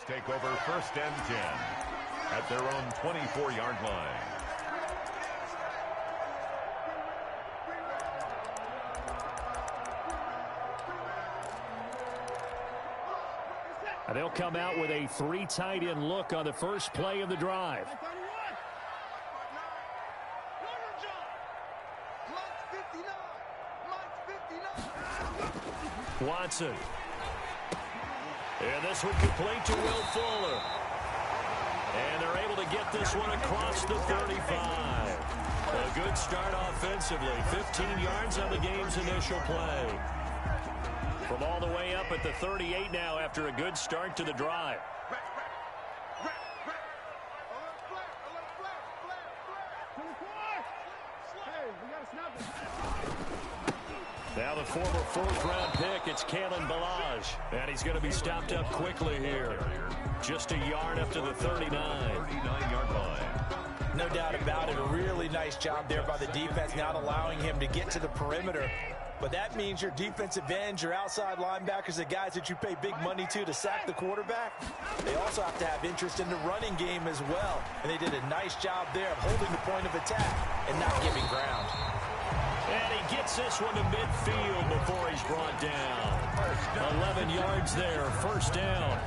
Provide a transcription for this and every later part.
Take over 1st and 10 at their own 24-yard line. They'll come out with a 3 tight end look on the first play of the drive. Watson. And this one complete to Will Fuller. And they're able to get this one across the 35. A good start offensively. 15 yards on the game's initial play. From all the way up at the 38 now after a good start to the drive. Now the former 4th-round pick, it's Kalen Ballage. And he's going to be stopped up quickly here. Just a yard up to the 39-yard line. No doubt about it. A really nice job there by the defense, not allowing him to get to the perimeter. But that means your defensive ends, your outside linebackers, the guys that you pay big money to sack the quarterback, they also have to have interest in the running game as well. And they did a nice job there of holding the point of attack and not giving ground. And he gets this one to midfield before he's brought down. 11 yards there, 1st down.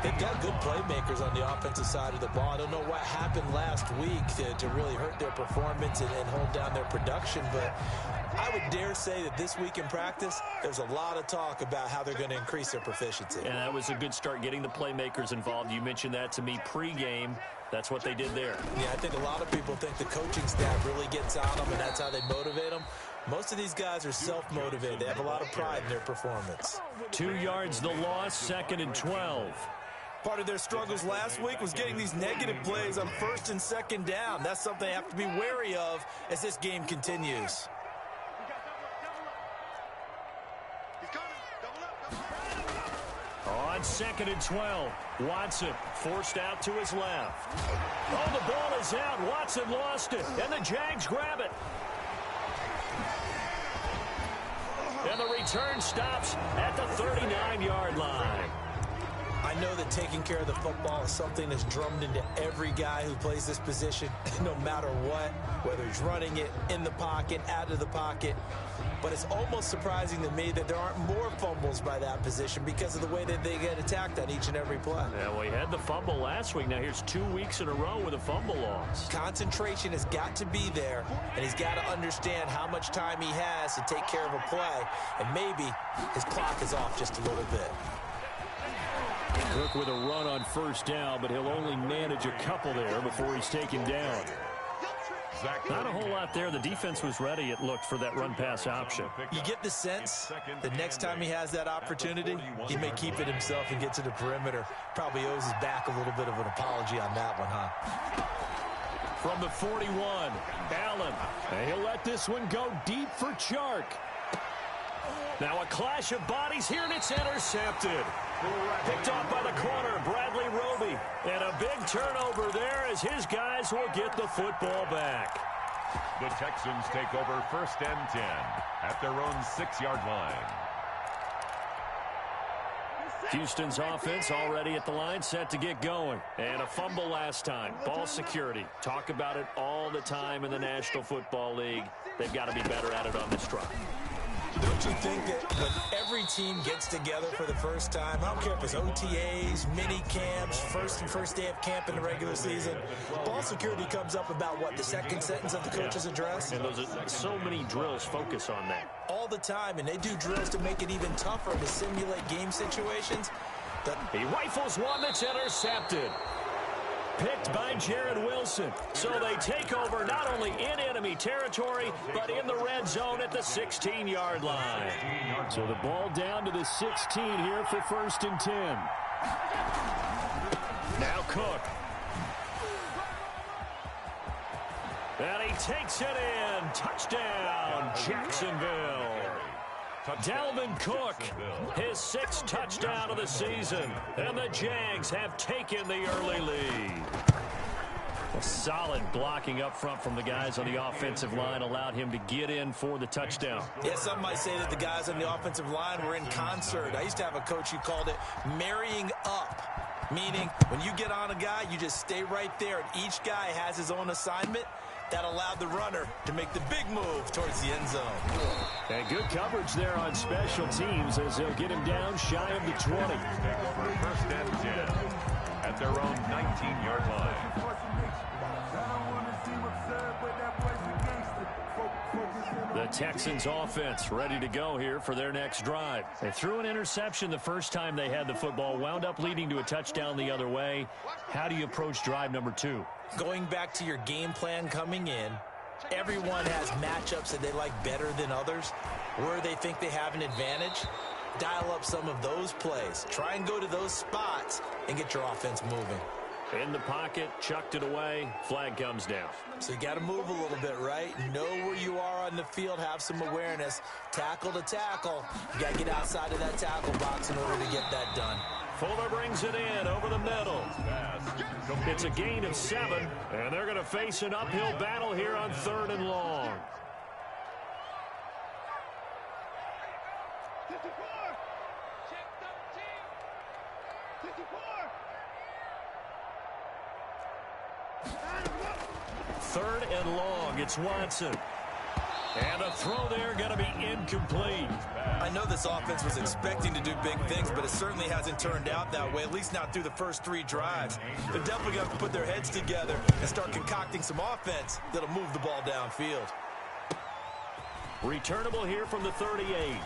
They've got good playmakers on the offensive side of the ball. I don't know what happened last week to really hurt their performance and hold down their production, but I would dare say that this week in practice, there's a lot of talk about how they're going to increase their proficiency. And that was a good start getting the playmakers involved. You mentioned that to me pregame. That's what they did there. Yeah, I think a lot of people think the coaching staff really gets on them, and that's how they motivate them. Most of these guys are self-motivated. They have a lot of pride in their performance. 2 yards the loss, 2nd and 12. Part of their struggles last week was getting these negative plays on 1st and 2nd down. That's something they have to be wary of as this game continues. On 2nd and 12, Watson forced out to his left. Oh, the ball is out. Watson lost it, and the Jags grab it. And the return stops at the 39-yard line. I know that taking care of the football is something that's drummed into every guy who plays this position, no matter what, whether he's running it, in the pocket, out of the pocket. But it's almost surprising to me that there aren't more fumbles by that position because of the way that they get attacked on each and every play. Yeah, well, he had the fumble last week. Now here's 2 weeks in a row with a fumble loss. Concentration has got to be there, and he's got to understand how much time he has to take care of a play, and maybe his clock is off just a little bit. Cook with a run on 1st down, but he'll only manage a couple there before he's taken down. Not a whole lot there. The defense was ready, it looked, for that run-pass option. You get the sense that next time he has that opportunity, he may keep it himself and get to the perimeter. Probably owes his back a little bit of an apology on that one, huh? From the 41, Allen. He'll let this one go deep for Chark. Now a clash of bodies here, and it's intercepted. Picked off by the corner, Bradley Roby. And a big turnover there as his guys will get the football back. The Texans take over 1st and 10 at their own 6-yard line. Houston's offense already at the line, set to get going. And a fumble last time. Ball security. Talk about it all the time in the National Football League. They've got to be better at it on this drive. Don't you think that when every team gets together for the first time, I don't care if it's OTAs, mini camps, first day of camp in the regular season, ball security comes up about what, the second sentence of the coach's address? And those are so many drills focus on that. All the time, and they do drills to make it even tougher to simulate game situations. He rifles one that's intercepted. Picked by Jared Wilson. So they take over not only in enemy territory, but in the red zone at the 16-yard line. So the ball down to the 16 here for 1st and 10. Now Cook. And he takes it in. Touchdown, Jacksonville. Dalvin Cook, his 6th touchdown of the season, and the Jags have taken the early lead. A solid blocking up front from the guys on the offensive line allowed him to get in for the touchdown. Yeah, some might say that the guys on the offensive line were in concert. I used to have a coach who called it marrying up. Meaning, when you get on a guy, you just stay right there, and each guy has his own assignment. That allowed the runner to make the big move towards the end zone. And good coverage there on special teams as they'll get him down shy of the 20. For first and 10 at their own 19-yard line. The Texans offense ready to go here for their next drive. They threw an interception the first time they had the football, wound up leading to a touchdown the other way. How do you approach drive number 2? Going back to your game plan coming in, everyone has matchups that they like better than others, where they think they have an advantage. Dial up some of those plays. Try and go to those spots and get your offense moving. In the pocket, chucked it away, flag comes down. So you got to move a little bit, right? Know where you are on the field, have some awareness. Tackle to tackle. You got to get outside of that tackle box in order to get that done. Fuller brings it in over the middle. It's a gain of 7, and they're going to face an uphill battle here on 3rd and long. Third and long, it's Watson. And the throw there going to be incomplete. I know this offense was expecting to do big things, but it certainly hasn't turned out that way, at least not through the first 3 drives. They're definitely going to put their heads together and start concocting some offense that'll move the ball downfield. Returnable here from the 38.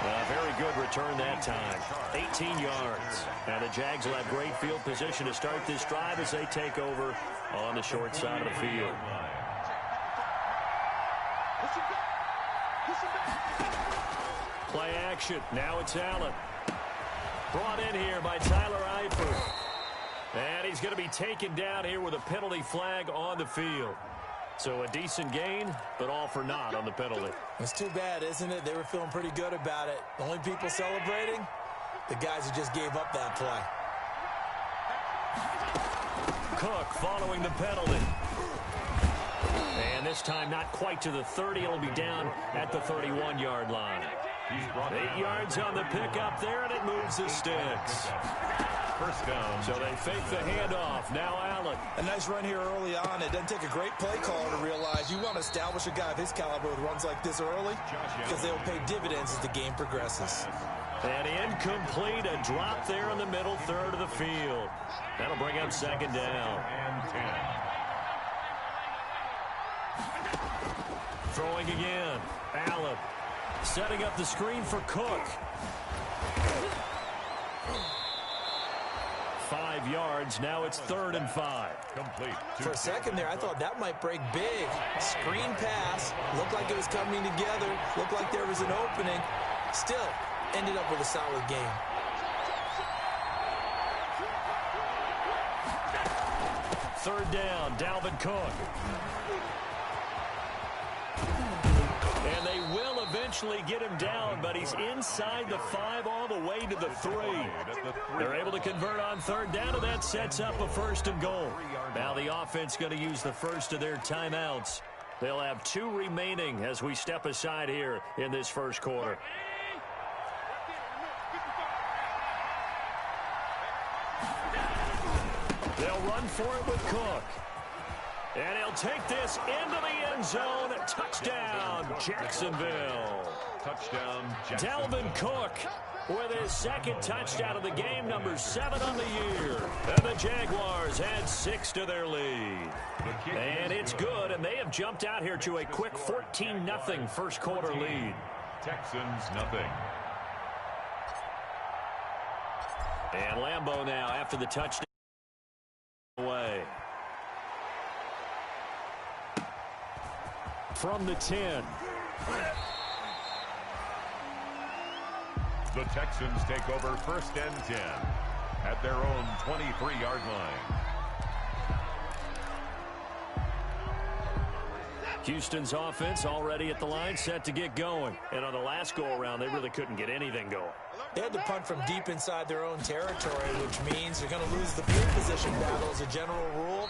A very good return that time. 18 yards. Now the Jags will have great field position to start this drive as they take over on the short side of the field. Play action. Now it's Allen. Brought in here by Tyler Eifert. And he's going to be taken down here with a penalty flag on the field. So a decent gain, but all for naught on the penalty. It's too bad, isn't it? They were feeling pretty good about it. The only people celebrating, the guys who just gave up that play. Cook following the penalty. And this time not quite to the 30. It'll be down at the 31-yard line. 8 yards on the pickup there, and it moves the sticks. First down. So they fake the handoff. Now Allen. A nice run here early on. It doesn't take a great play caller to realize you want to establish a guy of his caliber with runs like this early because they'll pay dividends as the game progresses. And incomplete. A drop there in the middle third of the field. That'll bring up 2nd down. And 10. Throwing again. Allen. Setting up the screen for Cook. 5 yards. Now it's 3rd and 5. Complete. For a second there, I thought that might break big. Screen pass. Looked like it was coming together. Looked like there was an opening. Still, ended up with a solid game. Third down. Dalvin Cook. And they will eventually get him down, but he's inside the 5 all the way to the 3. They're able to convert on 3rd down, and that sets up a 1st and goal. Now the offense going to use the first of their timeouts. They'll have 2 remaining as we step aside here in this first quarter. They'll run for it with Cook. And he'll take this into the end zone. Touchdown, Jacksonville. Touchdown, Jacksonville. Dalvin Cook with his 2nd touchdown of the game, number 7 on the year. And the Jaguars add 6 to their lead. And it's good, and they have jumped out here to a quick 14-0 first quarter lead. Texans, nothing. And Lambeau now after the touchdown away. From the 10. The Texans take over 1st and 10 at their own 23-yard line. Houston's offense already at the line, set to get going. And on the last go-around, they really couldn't get anything going. They had to punt from deep inside their own territory, which means they're going to lose the field position battle as a general rule,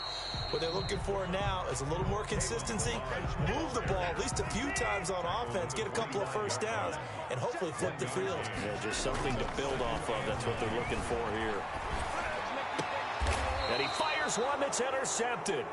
What they're looking for now is a little more consistency, move the ball at least a few times on offense, get a couple of first downs, and hopefully flip the field. Yeah, just something to build off of. That's what they're looking for here. And he fires one that's intercepted.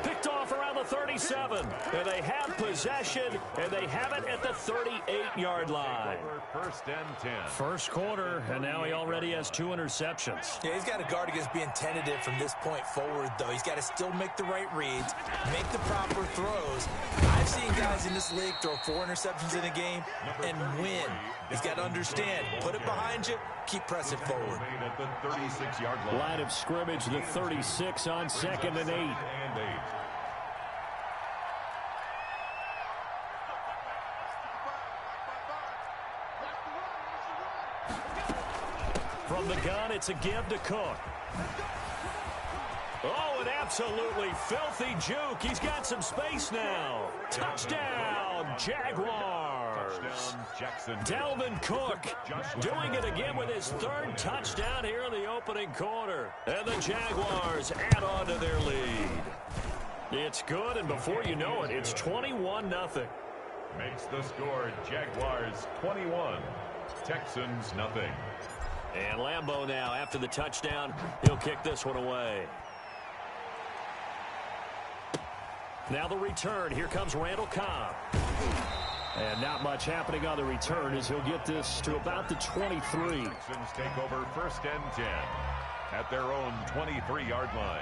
Picked off around the 37. And they have possession, and they have it at the 38-yard line. First and 10. First quarter, and now he already has 2 interceptions. Yeah, he's got to guard against being tentative from this point forward, though. He's got to still make the right reads, make the proper throws. I've seen guys in this league throw 4 interceptions in a game and win. He's got to understand, put it behind you, keep pressing forward. At the 36-yard line. Line of scrimmage, the 36 on 2nd and 8. From the gun, it's a give to Cook. Oh, an absolutely filthy juke. He's got some space now. Touchdown, Jaguars. Touchdown, Jackson. Dalvin Cook doing it again with his 3rd touchdown here in the opening quarter. And the Jaguars add on to their lead. It's good, and before you know it, it's 21-0. Makes the score Jaguars 21, Texans nothing. And Lambeau now, after the touchdown, he'll kick this one away. Now the return. Here comes Randall Cobb. And not much happening on the return as he'll get this to about the 23. Texans take over first and 10 at their own 23-yard line.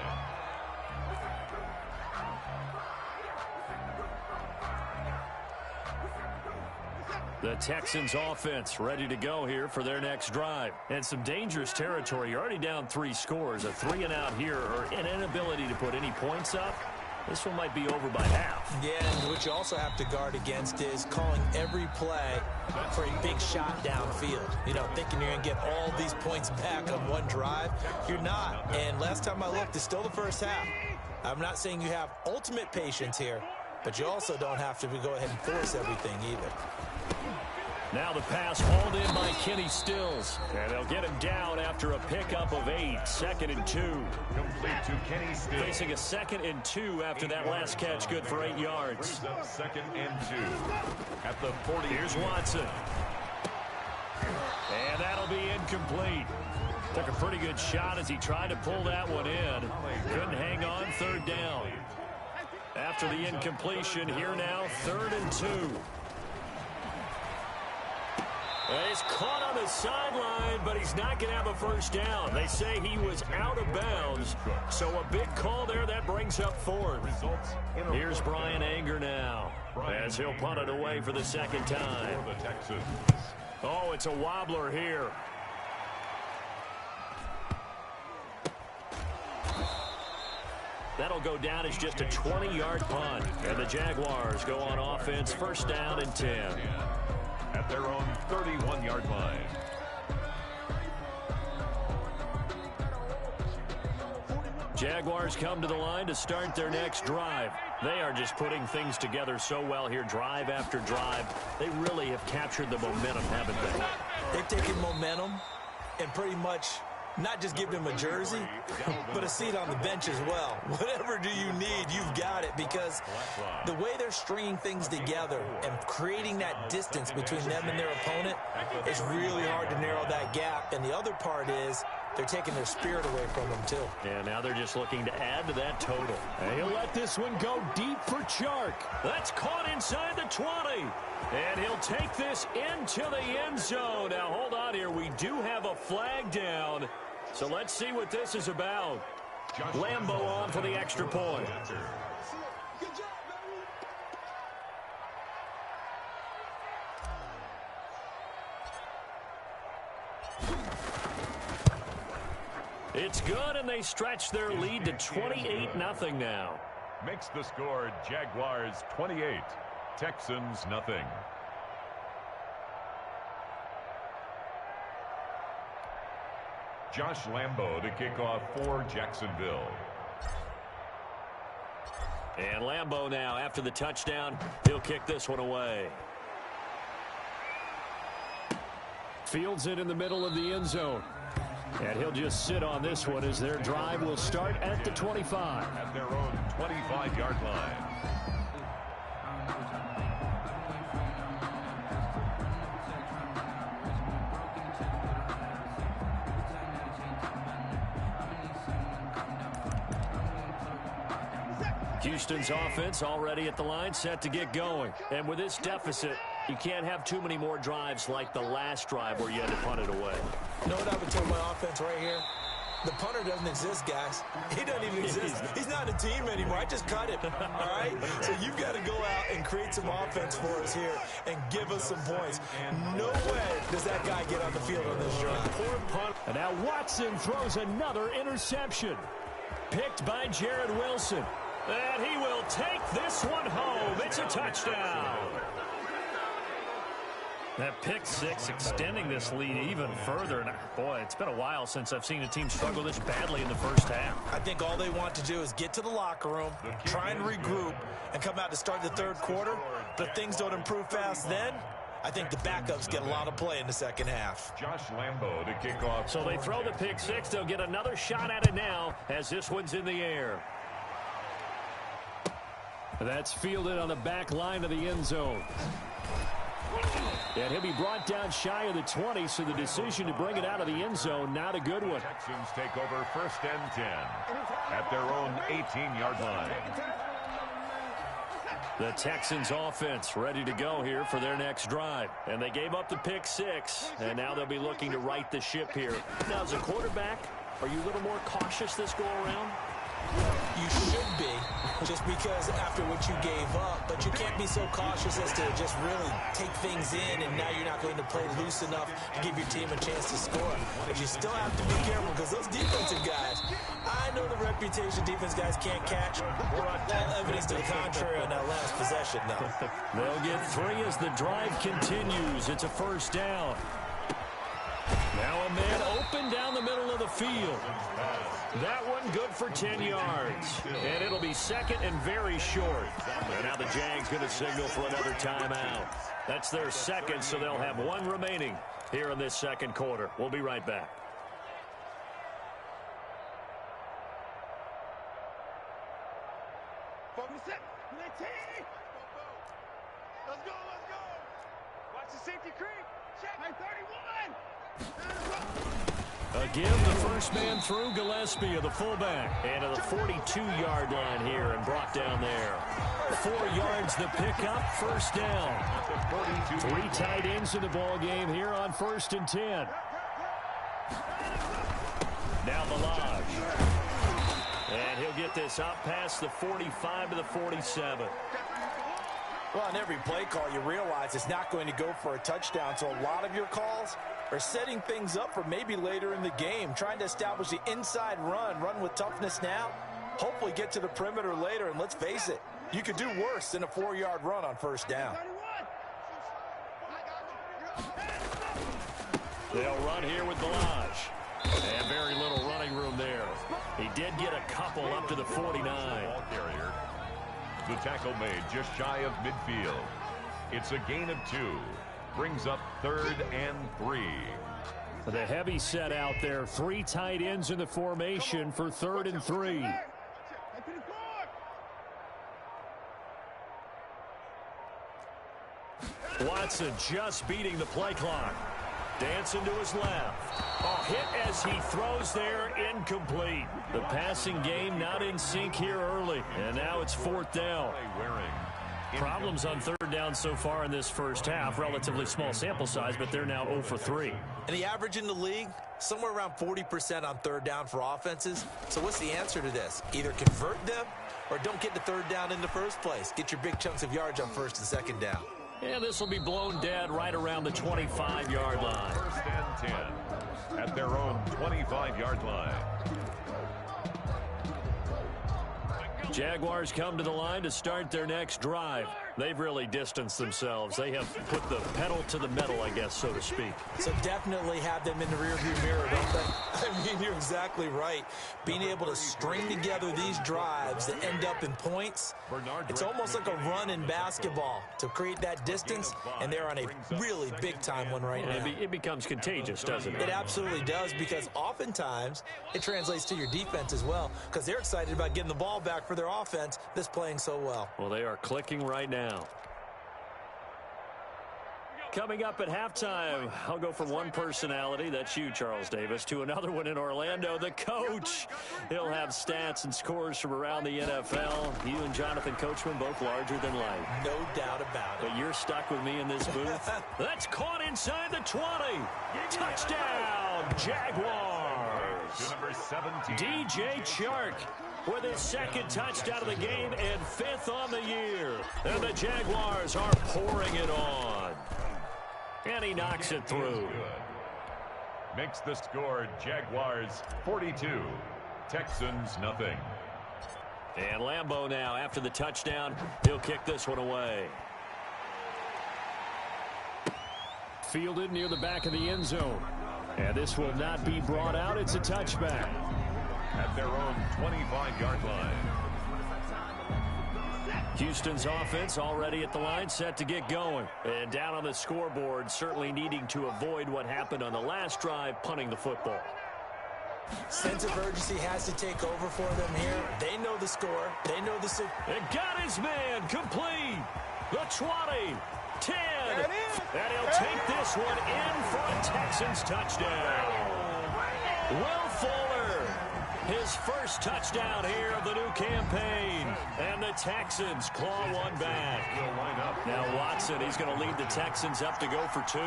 The Texans offense ready to go here for their next drive. And some dangerous territory. You're already down 3 scores. A 3-and-out here or an inability to put any points up. This one might be over by half. Yeah, and what you also have to guard against is calling every play for a big shot downfield. You know, thinking you're going to get all these points back on one drive. You're not. And last time I looked, it's still the first half. I'm not saying you have ultimate patience here, but you also don't have to go ahead and force everything either. Now the pass hauled in by Kenny Stills. And they'll get him down after a pickup of 8. 2nd and 2. Complete to Kenny Stills. Facing a 2nd and 2 after that last catch, good for 8 yards. 2nd and 2 at the 40. Here's Watson. And that'll be incomplete. Took a pretty good shot as he tried to pull that one in. Couldn't hang on, 3rd down. After the incompletion, here now, 3rd and 2. He's caught on the sideline, but he's not going to have a first down. They say he was out of bounds, so a big call there that brings up 4th. Here's Brian Anger now, as he'll punt it away for the 2nd time. Oh, it's a wobbler here. That'll go down as just a 20-yard punt, and the Jaguars go on offense, 1st down and 10. At their own 31-yard line. Jaguars come to the line to start their next drive. They are just putting things together so well here, drive after drive. They really have captured the momentum, haven't they? They've taken momentum and pretty much not just give him a jersey, but a seat on the bench as well. Whatever do you need, you've got it, because the way they're stringing things together and creating that distance between them and their opponent is really hard to narrow that gap. And the other part is they're taking their spirit away from them, too. Yeah, now they're just looking to add to that total. And he'll let this one go deep for Chark. That's caught inside the 20. And he'll take this into the end zone. Now, hold on here. We do have a flag down. So let's see what this is about. Lambeau on for the extra point. It's good, and they stretch their lead to 28-0 now. Makes the score Jaguars 28, Texans nothing. Josh Lambeau to kick off for Jacksonville. And Lambeau now, after the touchdown, he'll kick this one away. Fields it in the middle of the end zone. And he'll just sit on this one as their drive will start at the 25. At their own 25-yard line. Houston's offense already at the line, set to get going. And with this deficit, you can't have too many more drives like the last drive where you had to punt it away. You know what I would tell my offense right here? The punter doesn't exist, guys. He doesn't even exist. He's not a team anymore. I just cut him, all right? So you've got to go out and create some offense for us here and give us some points. No way does that guy get on the field on this drive. Poor punt. And now Watson throws another interception. Picked by Jared Wilson. And he will take this one home. It's a touchdown. That pick six extending this lead even further. And boy, it's been a while since I've seen a team struggle this badly in the first half. I think all they want to do is get to the locker room, try and regroup, and come out to start the third quarter. But if things don't improve fast then, I think the backups get a lot of play in the second half. Josh Lambo to kick off. So they throw the pick six. They'll get another shot at it now as this one's in the air. That's fielded on the back line of the end zone. And he'll be brought down shy of the 20, so the decision to bring it out of the end zone, not a good one. Texans take over 1st and 10 at their own 18-yard line. The Texans offense ready to go here for their next drive. And they gave up the pick six, and now they'll be looking to right the ship here. Now, as a quarterback, are you a little more cautious this go-around? You should be, just because after what you gave up, but you can't be so cautious as to just really take things in, and now you're not going to play loose enough to give your team a chance to score. But you still have to be careful, because those defensive guys, I know the reputation defense guys can't catch. All evidence to the contrary on that last possession, though. They'll get 3 as the drive continues. It's a first down. Now a man open down the middle of the field. That one good for 10 yards. And it'll be second and very short. And now the Jags going to signal for another timeout. That's their second, so they'll have one remaining here in this second quarter. We'll be right back. Let's go. Watch the safety creep. Check. 31. Again, the first man through, Gillespie of the fullback. And to the 42-yard line here and brought down there. 4 yards the pickup, first down. 3 tight ends in the ball game here on 1st and 10. Now Balaj. And he'll get this up past the 45 to the 47. Well, on every play call, you realize it's not going to go for a touchdown, so a lot of your calls are setting things up for maybe later in the game, trying to establish the inside run with toughness now, hopefully get to the perimeter later, and let's face it, you could do worse than a 4-yard run on first down. They'll run here with Balaj. And very little running room there. He did get a couple up to the 49. Ball carrier. The tackle made just shy of midfield. It's a gain of 2. Brings up 3rd and 3. The heavy set out there. 3 tight ends in the formation for 3rd and 3. Watson just beating the play clock. Dancing to his left. Oh, hit as he throws there, incomplete. The passing game not in sync here early. And now it's 4th down. Problems on 3rd down so far in this first half. Relatively small sample size, but they're now 0 for 3. And the average in the league, somewhere around 40% on 3rd down for offenses. So what's the answer to this? Either convert them or don't get the 3rd down in the first place. Get your big chunks of yards on 1st and 2nd down. And this will be blown dead right around the 25-yard line. 1st and 10 at their own 25-yard line. Jaguars come to the line to start their next drive. They've really distanced themselves. They have put the pedal to the metal, I guess, so to speak. So definitely have them in the rearview mirror, don't they? I mean, you're exactly right. Being able to string together these drives that end up in points, it's almost like a run in basketball to create that distance, and they're on a really big-time one right now. It becomes contagious, doesn't it? It absolutely does, because oftentimes it translates to your defense as well, because they're excited about getting the ball back for their offense that's playing so well. Well, they are clicking right now. Coming up at halftime, I'll go from one personality, that's you, Charles Davis, to another one in Orlando, the coach. He'll have stats and scores from around the NFL. You and Jonathan Coachman both larger than life. No doubt about it. But you're stuck with me in this booth. That's caught inside the 20. Touchdown, Jaguars. Number 17. DJ Chark with his second touchdown of the game and 5th on the year. And the Jaguars are pouring it on. And he knocks it through. Makes the score Jaguars 42, Texans nothing. And Lambeau now, after the touchdown, he'll kick this one away. Fielded near the back of the end zone. And this will not be brought out. It's a touchback. At their own 25-yard line. Houston's offense already at the line, set to get going. And down on the scoreboard, certainly needing to avoid what happened on the last drive, punting the football. Sense of urgency has to take over for them here. They know the score. They know the... And got his man complete. The 20, 10. And he'll take this one in for a Texans touchdown. Will Fuller, his first touchdown here of the new campaign. And the Texans claw one back. Now Watson, he's going to lead the Texans up to go for 2.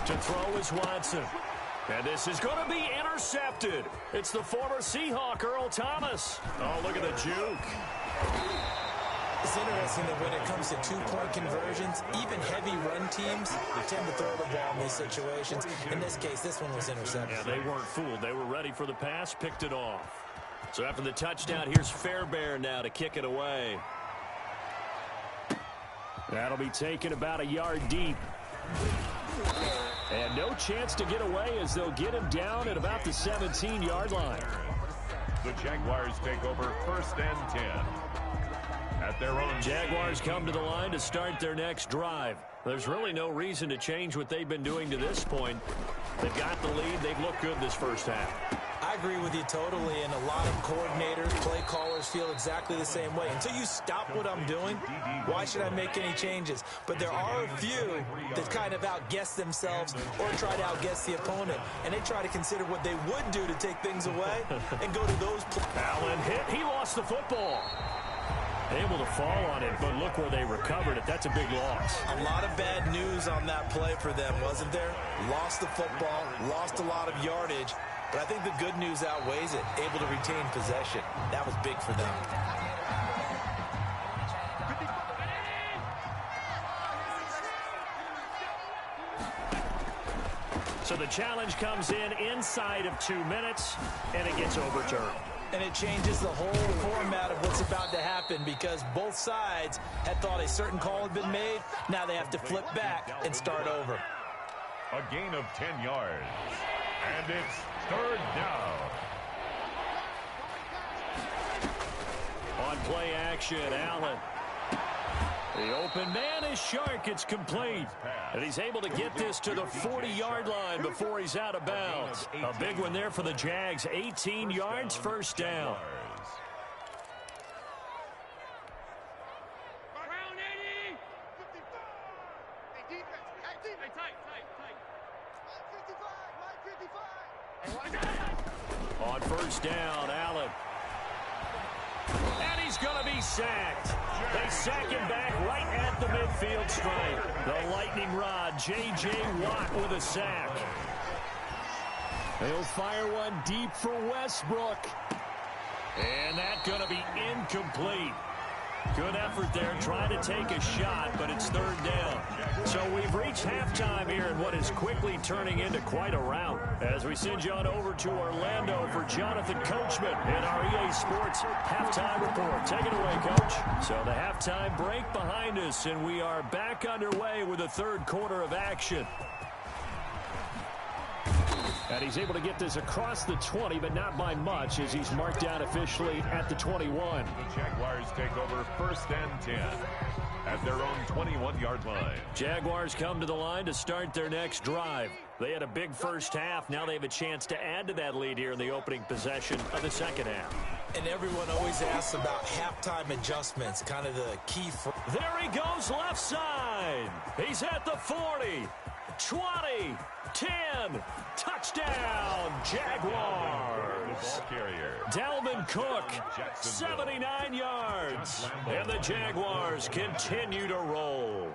To throw is Watson. And this is going to be intercepted. It's the former Seahawk, Earl Thomas. Oh, look at the juke. It's interesting that when it comes to two-point conversions, even heavy run teams tend to throw the ball in these situations. In this case, this one was intercepted. Yeah, they weren't fooled. They were ready for the pass, picked it off. So after the touchdown, here's Fairbairn now to kick it away. That'll be taken about a yard deep. And no chance to get away as they'll get him down at about the 17-yard line. The Jaguars take over 1st and 10. At their own. Jaguars come to the line to start their next drive. There's really no reason to change what they've been doing to this point. They've got the lead. They've looked good this first half. I agree with you totally, and a lot of coordinators, play callers feel exactly the same way. Until you stop what I'm doing, why should I make any changes? But there are a few that kind of outguess themselves or try to outguess the opponent, and they try to consider what they would do to take things away and go to those plays. Allen hit. He lost the football. Able to fall on it, but look where they recovered it. That's a big loss. A lot of bad news on that play for them, wasn't there? Lost the football, lost a lot of yardage, but I think the good news outweighs it. Able to retain possession. That was big for them. So the challenge comes in inside of 2 minutes, and it gets overturned. And it changes the whole format of what's about to happen because both sides had thought a certain call had been made. Now they have to flip back and start over. A gain of 10 yards. And it's 3rd down. On play action, Allen. The open man is Chark. It's complete. And he's able to get this to the 40-yard line before he's out of bounds. A big one there for the Jags. 18 yards, 1st down. Round 80. 55. Hey, defense. Hey, tight. 55. On 1st down, Allen. And he's going to be sacked. They sack him back right at the midfield stripe. The lightning rod, J.J. Watt with a sack. They'll fire one deep for Westbrook. And that's going to be incomplete. Good effort there, trying to take a shot, but it's third down. So we've reached halftime here in what is quickly turning into quite a rout. As we send you on over to Orlando for Jonathan Coachman in our EA Sports halftime report. Take it away, Coach. So the halftime break behind us, and we are back underway with the third quarter of action. And he's able to get this across the 20, but not by much, as he's marked down officially at the 21. The Jaguars take over 1st and 10 at their own 21-yard line. Jaguars come to the line to start their next drive. They had a big first half. Now they have a chance to add to that lead here in the opening possession of the second half. And everyone always asks about halftime adjustments, kind of the key for... There he goes left side. He's at the 40, 20, 10, touchdown, Jaguars. Ball carrier. Dalvin Cook, 79 yards. And the Jaguars continue to roll.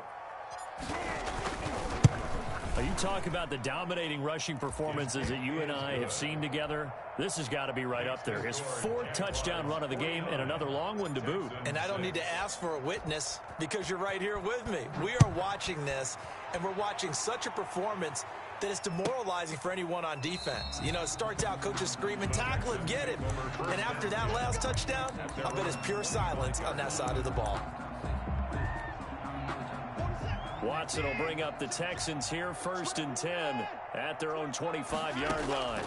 You talk about the dominating rushing performances that you and I have seen together. This has got to be right up there. His 4th touchdown run of the game and another long one to boot. And I don't need to ask for a witness because you're right here with me. We are watching this, and we're watching such a performance that it's demoralizing for anyone on defense. You know, it starts out coaches screaming, tackle him, get him. And after that last touchdown, I bet it's pure silence on that side of the ball. Watson will bring up the Texans here 1st and 10 at their own 25-yard line.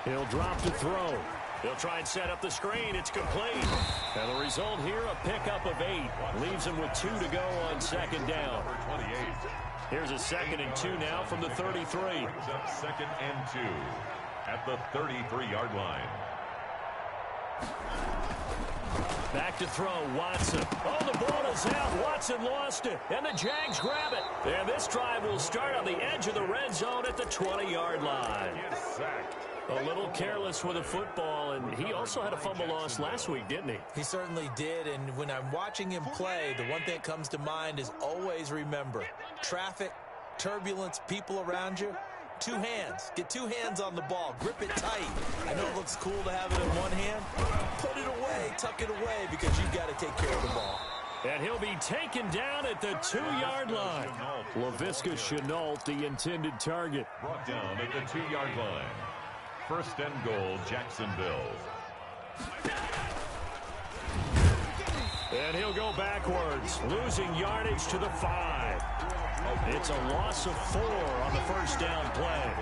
He'll drop to throw. He'll try and set up the screen. It's complete. And the result here, a pickup of 8. Leaves him with 2 to go on second down. Here's a 2nd and 2 now from the 33. Brings up 2nd and 2 at the 33-yard line. Back to throw, Watson. Oh, the ball is out. Watson lost it, and the Jags grab it. And this drive will start on the edge of the red zone at the 20-yard line. A little careless with a football, and he also had a fumble loss last week, didn't he? He certainly did, and when I'm watching him play, the one thing that comes to mind is always remember, traffic, turbulence, people around you. 2 hands. Get 2 hands on the ball. Grip it tight. I know it looks cool to have it in one hand. Put it away. Tuck it away because you've got to take care of the ball. And he'll be taken down at the 2-yard line. Laviska Shenault, the intended target. Brought down at the 2-yard line. 1st and goal, Jacksonville. And he'll go backwards, losing yardage to the 5. It's a loss of 4 on the first down play.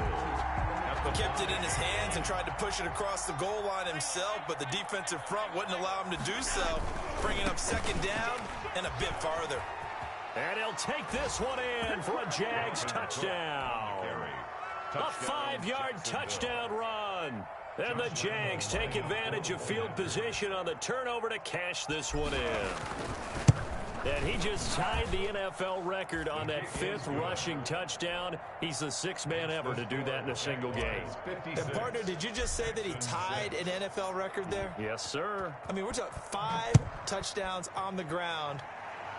Kept it in his hands and tried to push it across the goal line himself, but the defensive front wouldn't allow him to do so, bringing up second down and a bit farther. And he'll take this one in for a Jags touchdown. A 5-yard touchdown run. And the Jags take advantage of field position on the turnover to cash this one in. And he just tied the NFL record on that 5th rushing touchdown. He's the 6th man ever to do that in a single game. And partner, did you just say that he tied an NFL record there? Yes, sir. I mean, we're talking 5 touchdowns on the ground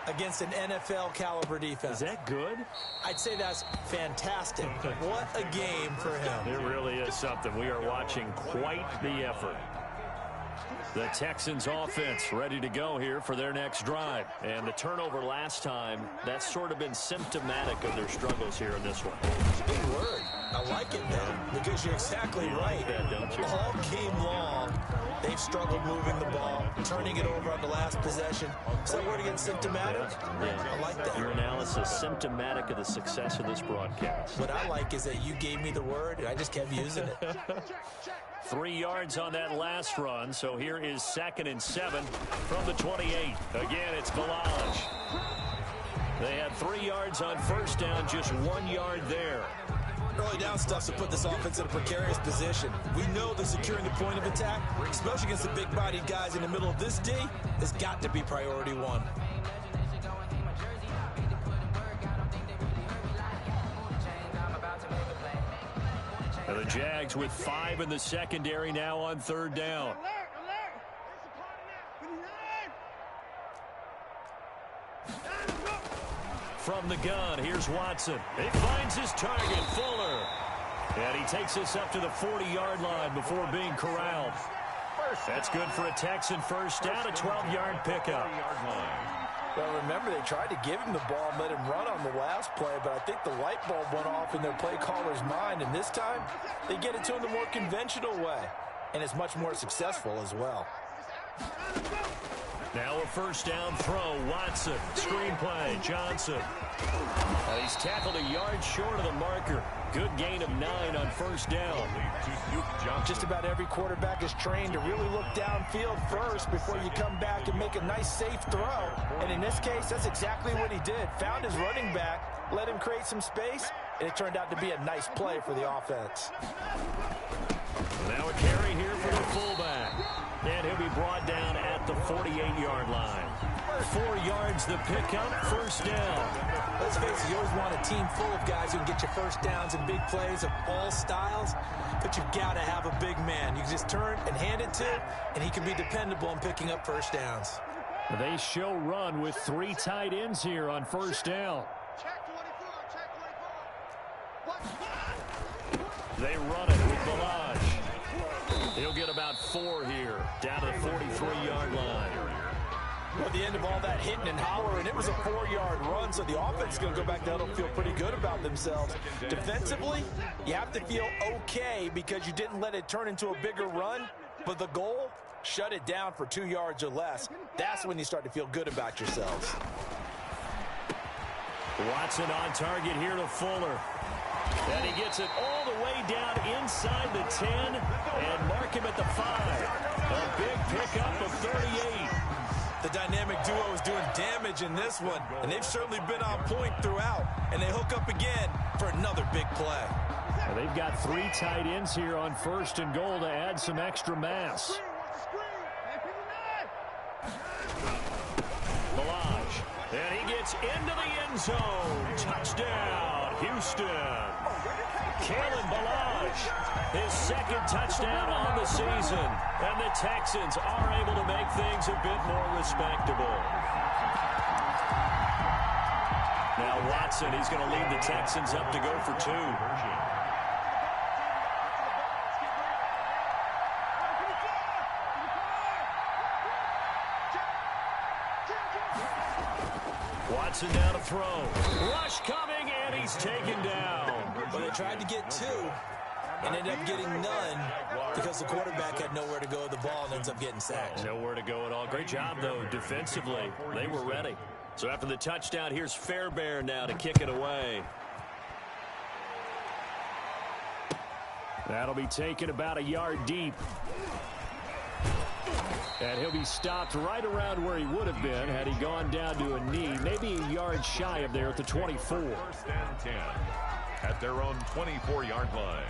against an NFL caliber defense. Is that good? I'd say that's fantastic. What a game for him. It really is something. We are watching quite the effort. The Texans offense ready to go here for their next drive. And the turnover last time, that's sort of been symptomatic of their struggles here in this one. Big word. I like it, man, because you're exactly right. That, don't you? All game long, they've struggled moving the ball, turning it over on the last possession. Is that word again, symptomatic? Yeah. I like that. Your analysis, symptomatic of the success of this broadcast. What I like is that you gave me the word, and I just kept using it. 3 yards on that last run, so here is 2nd and 7 from the 28. Again, it's Galage. They had 3 yards on first down, just 1 yard there. Early down stuff to put this offense in a precarious position. We know that securing the point of attack, especially against the big-bodied guys in the middle of this D, has got to be priority 1. And the Jags with 5 in the secondary now on 3rd down. From the gun, here's Watson. He finds his target, Fuller. And he takes us up to the 40-yard line before being corralled. That's good for a Texan first down, a 12-yard pickup. Well, remember, they tried to give him the ball and let him run on the last play, but I think the light bulb went off in their play caller's mind, and this time they get it to him the more conventional way, and it's much more successful as well. Now a first down throw, Watson. Screen play, Johnson. He's tackled a yard short of the marker. Good gain of 9 on first down. Just about every quarterback is trained to really look downfield first before you come back and make a nice, safe throw. And in this case, that's exactly what he did. Found his running back, let him create some space, and it turned out to be a nice play for the offense. Now a carry here for the fullback. And he'll be brought down at the 48-yard line. 4 yards the pickup, first down. Let's face it, you always want a team full of guys who can get you first downs and big plays of all styles, but you've got to have a big man. You can just turn and hand it to, and he can be dependable in picking up first downs. They show run with 3 tight ends here on first down. Check 24, check 24. They run it with Balaj. He'll get about 4 here, down to the 43-yard line. Well, at the end of all that hitting and hollering, it was a 4-yard run, so the offense is going to go back down and feel pretty good about themselves. Defensively, you have to feel okay because you didn't let it turn into a bigger run, but the goal, shut it down for 2 yards or less. That's when you start to feel good about yourselves. Watson on target here to Fuller. And he gets it all the way down inside the 10 and mark him at the 5. A big pickup of 38. The dynamic duo is doing damage in this one, and they've certainly been on point throughout, and they hook up again for another big play. Well, they've got 3 tight ends here on first and goal to add some extra mass. Balaj, and he gets into the end zone. Touchdown, Houston. Kalen Balaj, his 2nd touchdown on the season. And the Texans are able to make things a bit more respectable. Now Watson, he's going to lead the Texans up to go for 2. Watson down to throw. Rush coming, and he's taken down. Well, they tried to get 2 and ended up getting none because the quarterback had nowhere to go with the ball and ends up getting sacked. Nowhere to go at all. Great job, though, defensively. They were ready. So after the touchdown, here's Fairbairn now to kick it away. That'll be taken about a yard deep. And he'll be stopped right around where he would have been had he gone down to a knee, maybe a yard shy of there at the 24. First and 10 at their own 24-yard line.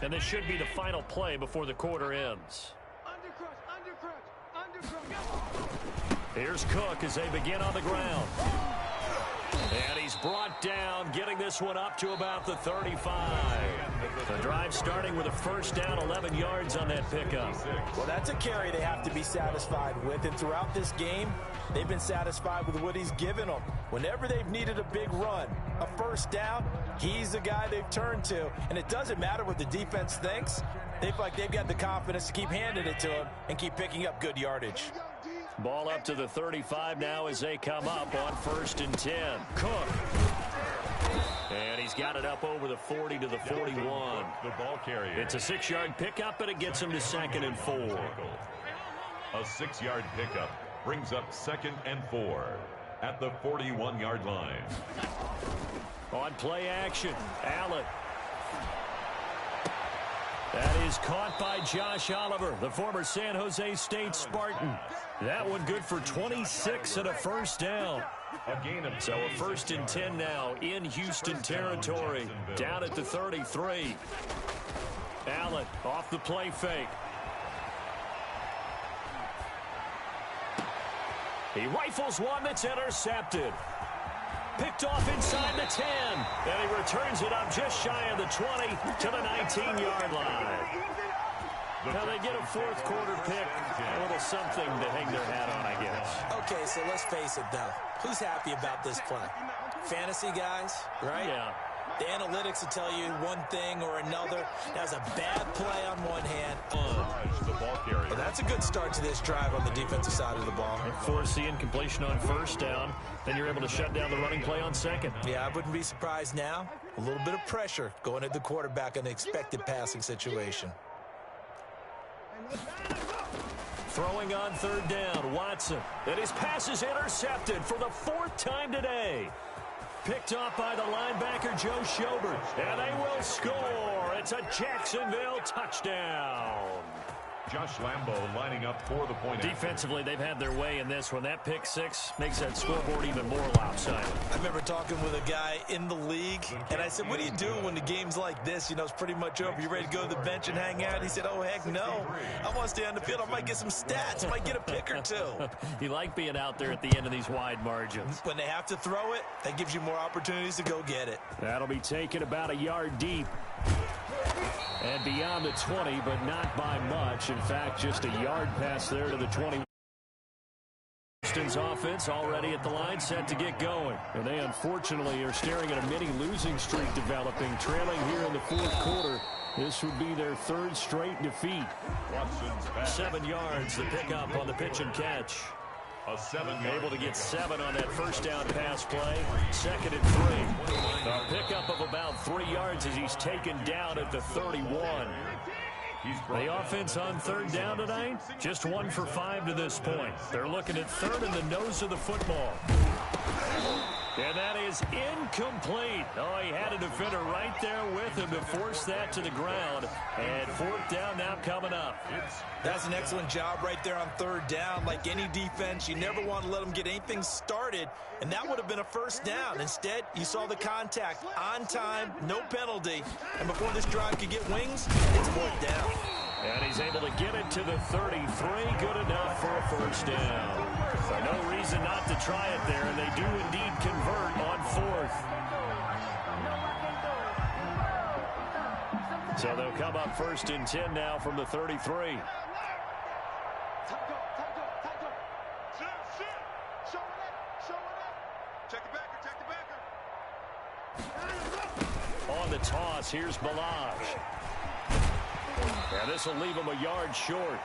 And this should be the final play before the quarter ends. Here's Cook as they begin on the ground. And he's brought down, getting this one up to about the 35. The drive starting with a first down, 11 yards on that pickup. Well, that's a carry they have to be satisfied with. And throughout this game, they've been satisfied with what he's given them. Whenever they've needed a big run, a first down, he's the guy they've turned to. And it doesn't matter what the defense thinks. They feel like they've got the confidence to keep handing it to him and keep picking up good yardage. Ball up to the 35 now as they come up on first and 10. Cook. And he's got it up over the 40 to the 41. The ball carrier. It's a 6-yard pickup, but it gets him to 2nd and 4. A 6-yard pickup brings up 2nd and 4 at the 41-yard line. On play action, Allen. That is caught by Josh Oliver, the former San Jose State Spartan. That one good for 26 and a first down. So a first and 10 now in Houston territory, down at the 33. Allen off the play fake. He rifles one that's intercepted. Picked off inside the 10. And he returns it up just shy of the 20 to the 19-yard line. Now they get a 4th quarter pick. A little something to hang their hat on, I guess. Okay, so let's face it, though. Who's happy about this play? Fantasy guys, right? Yeah. The analytics will tell you one thing or another. That was a bad play on one hand. The ball carrier. Well, that's a good start to this drive on the defensive side of the ball. And force the incompletion on first down. Then you're able to shut down the running play on second. Yeah, I wouldn't be surprised now. A little bit of pressure going at the quarterback in an expected passing situation. Throwing on third down, Watson. And his pass is intercepted for the 4th time today. Picked off by the linebacker, Joe Schobert. And they will score. It's a Jacksonville touchdown. Josh Lambo lining up for the point. Defensively, they've had their way in this one. That pick six makes that scoreboard even more lopsided. I remember talking with a guy in the league, and I said, what do you do when the game's like this? You know, it's pretty much over. You ready to go to the bench and hang out? He said, oh, heck no. I want to stay on the field. I might get some stats. I might get a pick or two. You like being out there at the end of these wide margins. When they have to throw it, that gives you more opportunities to go get it. That'll be taken about a yard deep. And beyond the 20, but not by much. In fact, just a yard pass there to the 20. Houston's offense already at the line, set to get going. And they unfortunately are staring at a mini losing streak developing, trailing here in the 4th quarter. This would be their 3rd straight defeat. 7 yards, the pickup on the pitch and catch. Able to get 7 on that first down pass play. 2nd and 3. A pickup of about 3 yards as he's taken down at the 31. The offense on third down tonight, just 1 for 5 to this point. They're looking at 3rd in the nose of the football. And that is incomplete. Oh, he had a defender right there with him to force that to the ground. And 4th down now coming up. That's an excellent job right there on 3rd down. Like any defense, you never want to let them get anything started. And that would have been a first down. Instead, you saw the contact on time, no penalty. And before this drive could get wings, it's 4th down. And he's able to get it to the 33. Good enough for a first down. So no reason not to try it there, and they do indeed convert on 4th. So they'll come up 1st and 10 now from the 33. On the toss, here's Balazs. And this will leave him a yard short.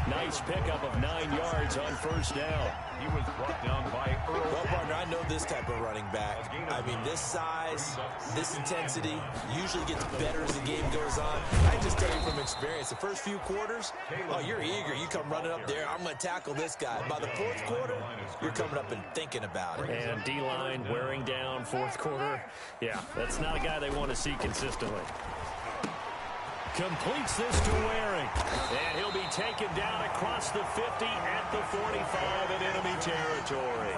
Nice pickup of 9 yards on first down. He was brought down by Earl. Well, partner, I know this type of running back. I mean, this size, this intensity usually gets better as the game goes on. I just tell you from experience, the first few quarters, oh, you're eager. You come running up there, I'm going to tackle this guy. By the 4th quarter, you're coming up and thinking about it. And D-line wearing down 4th quarter. Yeah, that's not a guy they want to see consistently. Completes this to Waring. And he'll be taken down across the 50 at the 45 in enemy territory.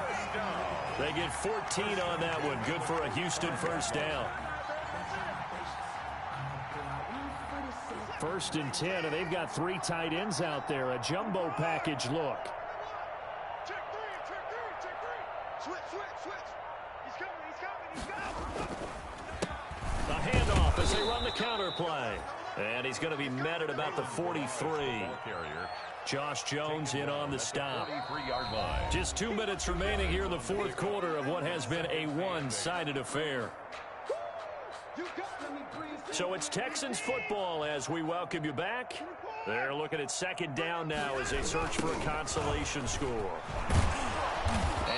They get 14 on that one. Good for a Houston first down. 1st and 10, and they've got 3 tight ends out there. A jumbo package look. Check 3, check 3. Switch. He's coming. The handoff as they run the counter play. And he's going to be met at about the 43. Josh Jones in on the stop. Just 2 minutes remaining here in the 4th quarter of what has been a one-sided affair. So it's Texans football as we welcome you back. They're looking at 2nd down now as they search for a consolation score.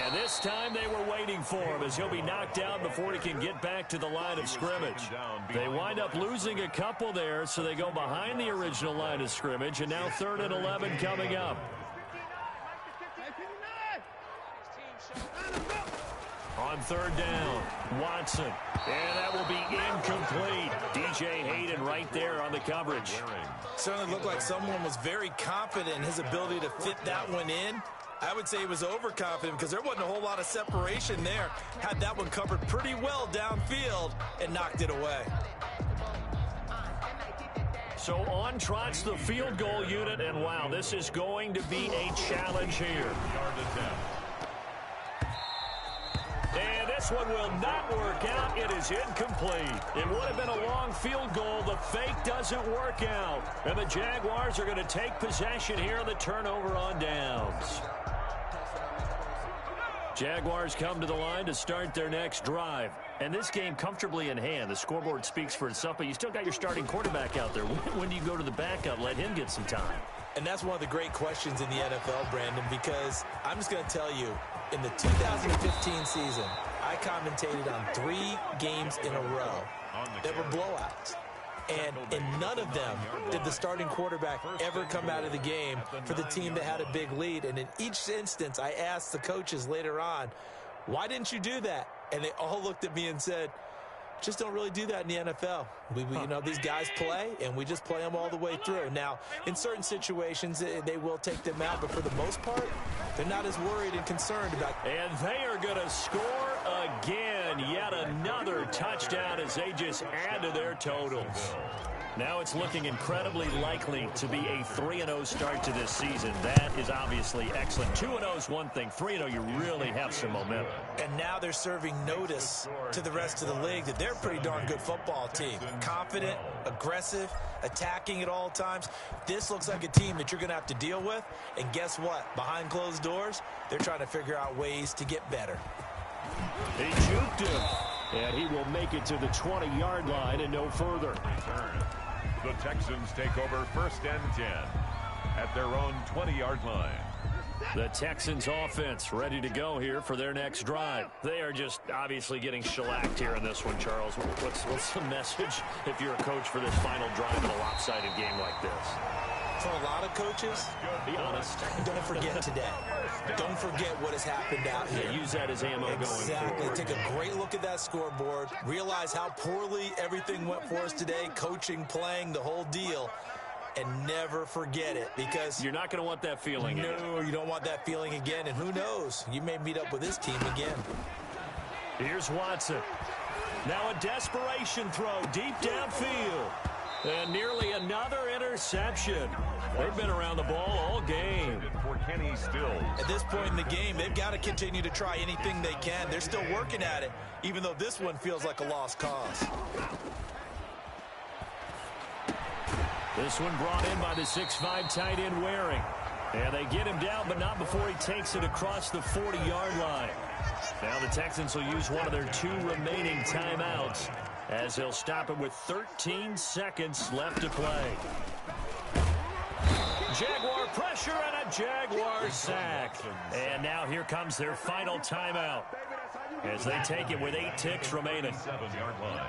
And this time they were waiting for him as he'll be knocked down before he can get back to the line of scrimmage. They wind up losing a couple there, so they go behind the original line of scrimmage, and now 3rd and 11 coming up. On 3rd down, Watson. And that will be incomplete. DJ Hayden right there on the coverage. Certainly looked like someone was very confident in his ability to fit that one in. I would say he was overconfident because there wasn't a whole lot of separation there. Had that one covered pretty well downfield and knocked it away. So on trots the field goal unit, and wow, this is going to be a challenge here. And this one will not work out. It is incomplete. It would have been a long field goal. The fake doesn't work out. And the Jaguars are going to take possession here on the turnover on downs. Jaguars come to the line to start their next drive. And this game comfortably in hand. The scoreboard speaks for itself, but you still got your starting quarterback out there. When do you go to the backup, let him get some time? And that's one of the great questions in the NFL, Brandon, because I'm just going to tell you, in the 2015 season, I commentated on 3 games in a row that were blowouts. And in none of them did the starting quarterback ever come out of the game for the team that had a big lead. And in each instance, I asked the coaches later on, why didn't you do that? And they all looked at me and said, just don't really do that in the NFL. You know, these guys play, and we just play them all the way through. Now, in certain situations, they will take them out, but for the most part, they're not as worried and concerned about. And they are going to score again. Yet another touchdown as they just add to their totals. Now it's looking incredibly likely to be a 3-0 start to this season. That is obviously excellent. 2-0 is one thing. 3-0, you really have some momentum. And now they're serving notice to the rest of the league that they're a pretty darn good football team. Confident, aggressive, attacking at all times. This looks like a team that you're going to have to deal with. And guess what? Behind closed doors, they're trying to figure out ways to get better. He juked him. And he will make it to the 20-yard line and no further. The Texans take over 1st and 10 at their own 20-yard line. The Texans offense ready to go here for their next drive. They are just obviously getting shellacked here in this one, Charles. What's the message if you're a coach for this final drive in a lopsided game like this? For a lot of coaches, be honest, don't forget today. Don't forget what has happened out here. Yeah, use that as ammo going forward. Exactly. Take a great look at that scoreboard. Realize how poorly everything went for us today. Coaching, playing, the whole deal. And never forget it, because you're not going to want that feeling again. No, you don't want that feeling again. And who knows? You may meet up with this team again. Here's Watson. Now a desperation throw deep downfield. And nearly another interception. They've been around the ball all game. For Kenny Stills. At this point in the game, they've got to continue to try anything they can. They're still working at it, even though this one feels like a lost cause. This one brought in by the 6'5" tight end Waring. And they get him down, but not before he takes it across the 40-yard line. Now the Texans will use one of their 2 remaining timeouts, as they'll stop it with 13 seconds left to play. Jaguar pressure and a Jaguar sack. And now here comes their final timeout, as they take it with 8 ticks remaining.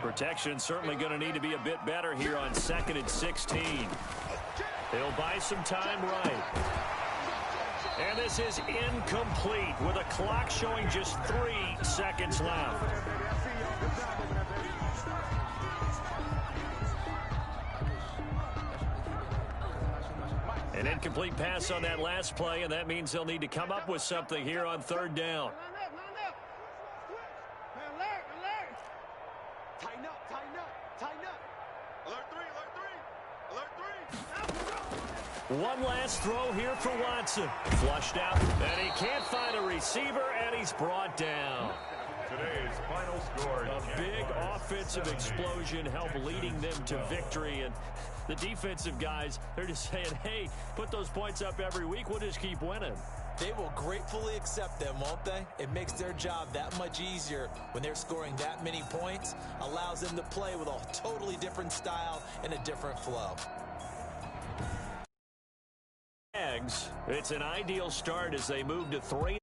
Protection certainly going to need to be a bit better here on 2nd and 16. They'll buy some time right. And this is incomplete with a clock showing just 3 seconds left. An incomplete pass on that last play, and that means they'll need to come up with something here on 3rd down. Tighten up, tighten up, tighten up. Alert 3, alert 3, alert 3. One last throw here for Watson. Flushed out, and he can't find a receiver, and he's brought down. Today's final score. A big offensive explosion helped leading them to victory, and the defensive guys, they're just saying, hey, put those points up every week, we'll just keep winning. They will gratefully accept them, won't they? It makes their job that much easier when they're scoring that many points, allows them to play with a totally different style and a different flow. It's an ideal start as they move to 3.